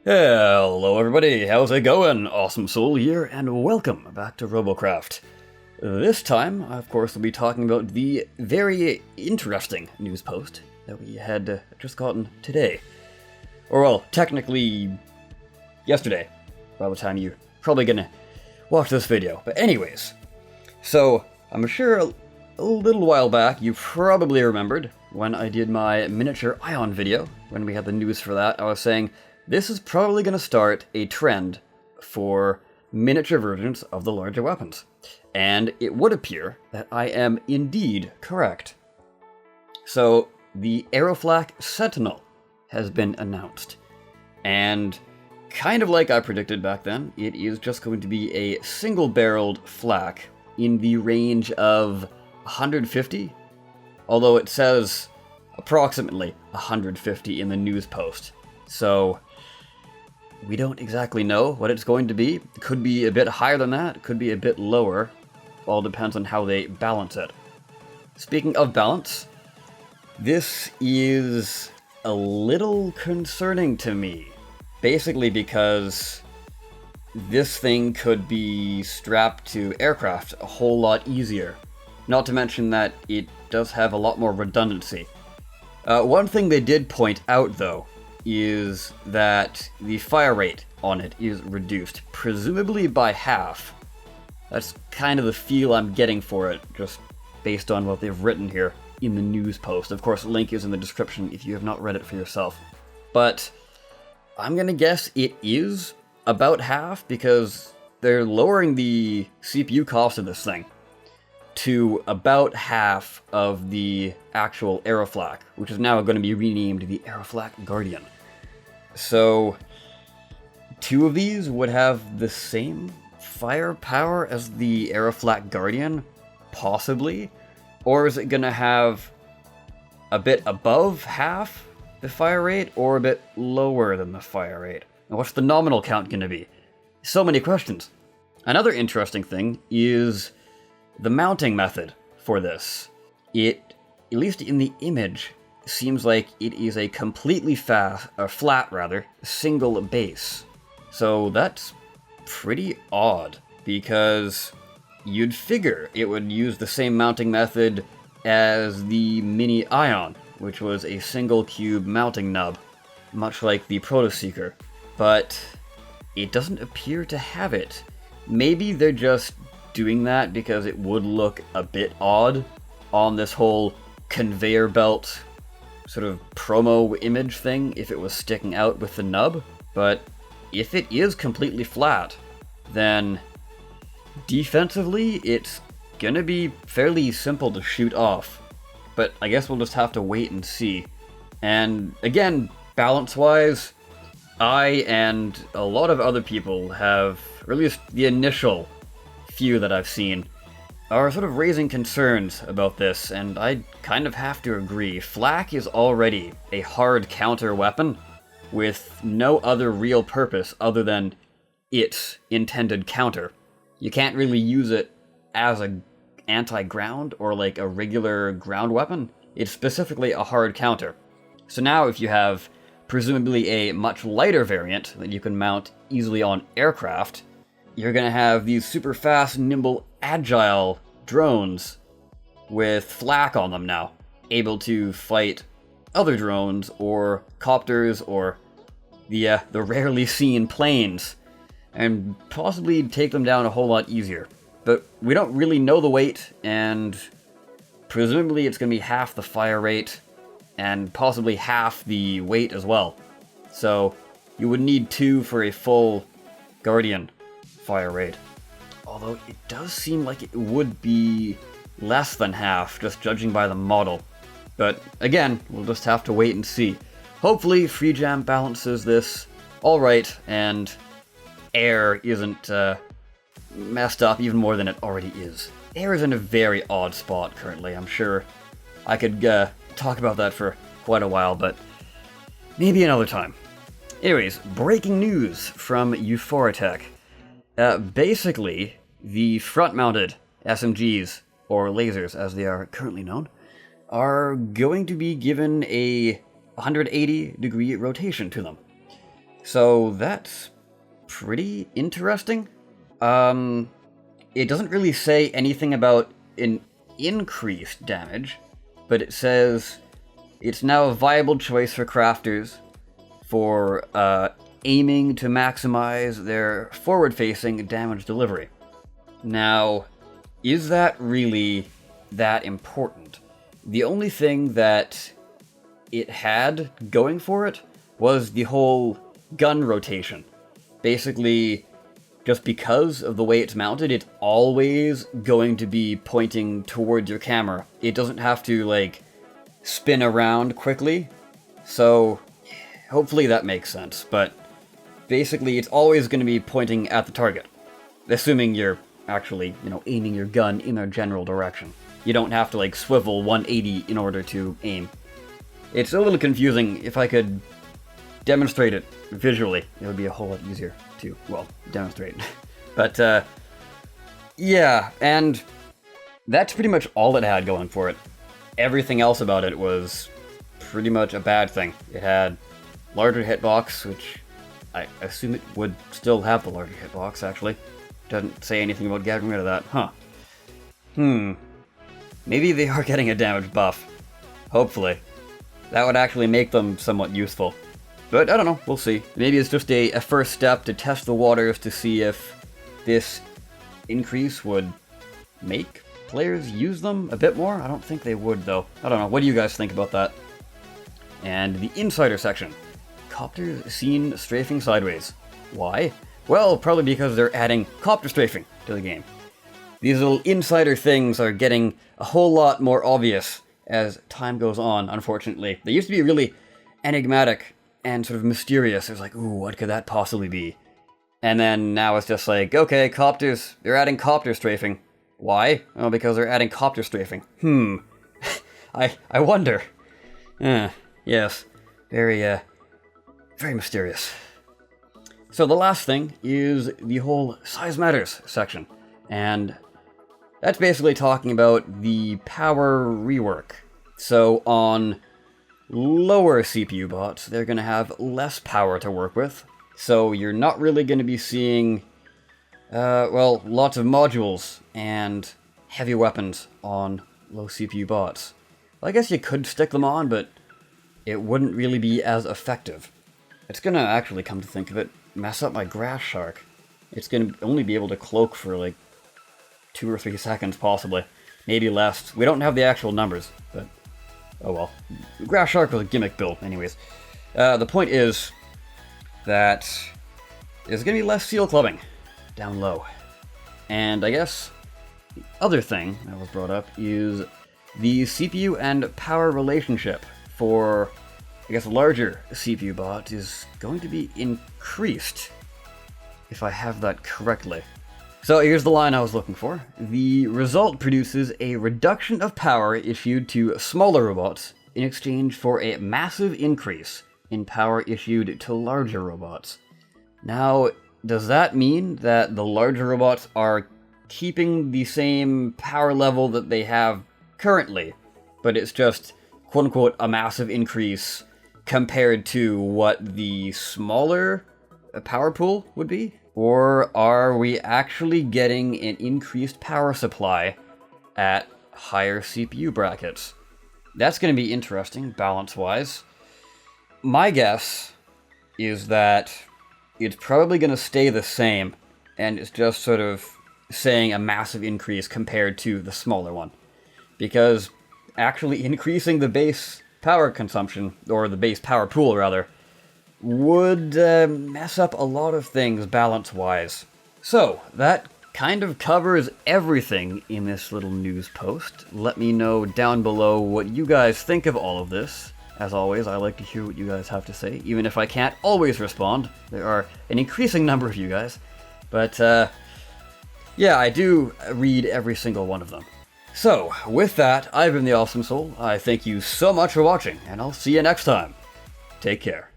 Hello everybody, how's it going? Awesome Soul here, and welcome back to Robocraft. This time, of course, we'll be talking about the very interesting news post that we had just gotten today. Or well, technically, yesterday, by the time you're probably gonna watch this video. But anyways, so I'm sure a little while back you probably remembered when I did my miniature ion video, when we had the news for that, I was saying, this is probably going to start a trend for miniature versions of the larger weapons. And it would appear that I am indeed correct. So, the Flak Sentinel has been announced. And kind of like I predicted back then, it is just going to be a single-barreled flak in the range of 150. Although it says approximately 150 in the news post. So, we don't exactly know what it's going to be. It could be a bit higher than that, it could be a bit lower. All depends on how they balance it. Speaking of balance, this is a little concerning to me. Basically because this thing could be strapped to aircraft a whole lot easier. Not to mention that it does have a lot more redundancy. One thing they did point out, though, is that the fire rate on it is reduced, presumably by half. That's kind of the feel I'm getting for it, just based on what they've written here in the news post. Of course, link is in the description if you have not read it for yourself. But I'm gonna guess it is about half, because they're lowering the CPU cost of this thing to about half of the actual Flak, which is now going to be renamed the Flak Guardian. So, two of these would have the same firepower as the Flak Guardian, possibly? Or is it going to have a bit above half the fire rate, or a bit lower than the fire rate? And what's the nominal count going to be? So many questions. Another interesting thing is the mounting method for this. It, at least in the image, seems like it is a completely flat, single base. So that's pretty odd, because you'd figure it would use the same mounting method as the Mini Ion, which was a single cube mounting nub, much like the Protoseeker. But it doesn't appear to have it. Maybe they're just doing that because it would look a bit odd on this whole conveyor belt sort of promo image thing if it was sticking out with the nub. But if it is completely flat, then defensively it's gonna be fairly simple to shoot off. But I guess we'll just have to wait and see. And again, balance-wise, I and a lot of other people have, or at least the initial few that I've seen, are sort of raising concerns about this, and I kind of have to agree. Flak is already a hard counter weapon with no other real purpose other than its intended counter. You can't really use it as a anti-ground or like a regular ground weapon. It's specifically a hard counter. So now if you have presumably a much lighter variant that you can mount easily on aircraft, you're gonna have these super fast, nimble, agile drones with flak on them now, able to fight other drones or copters or the rarely seen planes, and possibly take them down a whole lot easier. But we don't really know the weight, and presumably it's gonna be half the fire rate and possibly half the weight as well. So you would need two for a full Guardian fire rate. Although it does seem like it would be less than half, just judging by the model. But again, we'll just have to wait and see. Hopefully FreeJam balances this alright, and air isn't messed up even more than it already is. Air is in a very odd spot currently. I'm sure I could talk about that for quite a while, but maybe another time. Anyways, breaking news from Euphorotech. Basically, the front-mounted SMGs, or lasers as they are currently known, are going to be given a 180-degree rotation to them. So that's pretty interesting. It doesn't really say anything about an increased damage, but it says it's now a viable choice for crafters for aiming to maximize their forward-facing damage delivery. Now, is that really that important? The only thing that it had going for it was the whole gun rotation. Basically, just because of the way it's mounted, it's always going to be pointing towards your camera. It doesn't have to, like, spin around quickly. So, hopefully that makes sense. But basically, it's always going to be pointing at the target. Assuming you're actually, aiming your gun in a general direction. You don't have to, like, swivel 180 in order to aim. It's a little confusing. If I could demonstrate it visually, it would be a whole lot easier to, well, demonstrate. But, yeah, and that's pretty much all it had going for it. Everything else about it was pretty much a bad thing. It had larger hitbox, which I assume it would still have the larger hitbox, actually. Doesn't say anything about getting rid of that, huh? Maybe they are getting a damage buff. Hopefully. That would actually make them somewhat useful. But I don't know, we'll see. Maybe it's just a first step to test the waters to see if this increase would make players use them a bit more. I don't think they would, though. I don't know, what do you guys think about that? And the insider section. Copters seen strafing sideways. Why? Well, probably because they're adding copter strafing to the game. These little insider things are getting a whole lot more obvious as time goes on, unfortunately. They used to be really enigmatic and sort of mysterious. It was like, ooh, what could that possibly be? And then now it's just like, okay, copters, they're adding copter strafing. Why? Oh, because they're adding copter strafing. I wonder. Yes. Very mysterious. So the last thing is the whole size matters section. And that's basically talking about the power rework. So on lower CPU bots, they're going to have less power to work with. So you're not really going to be seeing, lots of modules and heavy weapons on low CPU bots. Well, I guess you could stick them on, but it wouldn't really be as effective. It's going to actually, come to think of it, mess up my grass shark. It's going to only be able to cloak for like 2 or 3 seconds, possibly. Maybe less. We don't have the actual numbers, but oh well. Grass shark was a gimmick build, anyways. The point is that there's going to be less seal clubbing down low. And I guess the other thing that was brought up is the CPU and power relationship for, I guess, larger CPU bots is going to be increased, if I have that correctly. So here's the line I was looking for. The result produces a reduction of power issued to smaller robots in exchange for a massive increase in power issued to larger robots. Now, does that mean that the larger robots are keeping the same power level that they have currently, but it's just, quote-unquote, a massive increase compared to what the smaller power pool would be? Or are we actually getting an increased power supply at higher CPU brackets? That's going to be interesting, balance-wise. My guess is that it's probably going to stay the same, and it's just sort of saying a massive increase compared to the smaller one. Because actually increasing the base power consumption, or the base power pool, rather, would mess up a lot of things balance-wise. So, that kind of covers everything in this little news post. Let me know down below what you guys think of all of this. As always, I like to hear what you guys have to say, even if I can't always respond. There are an increasing number of you guys. But, yeah, I do read every single one of them. So, with that, I've been the Awesome Soul. I thank you so much for watching, and I'll see you next time. Take care.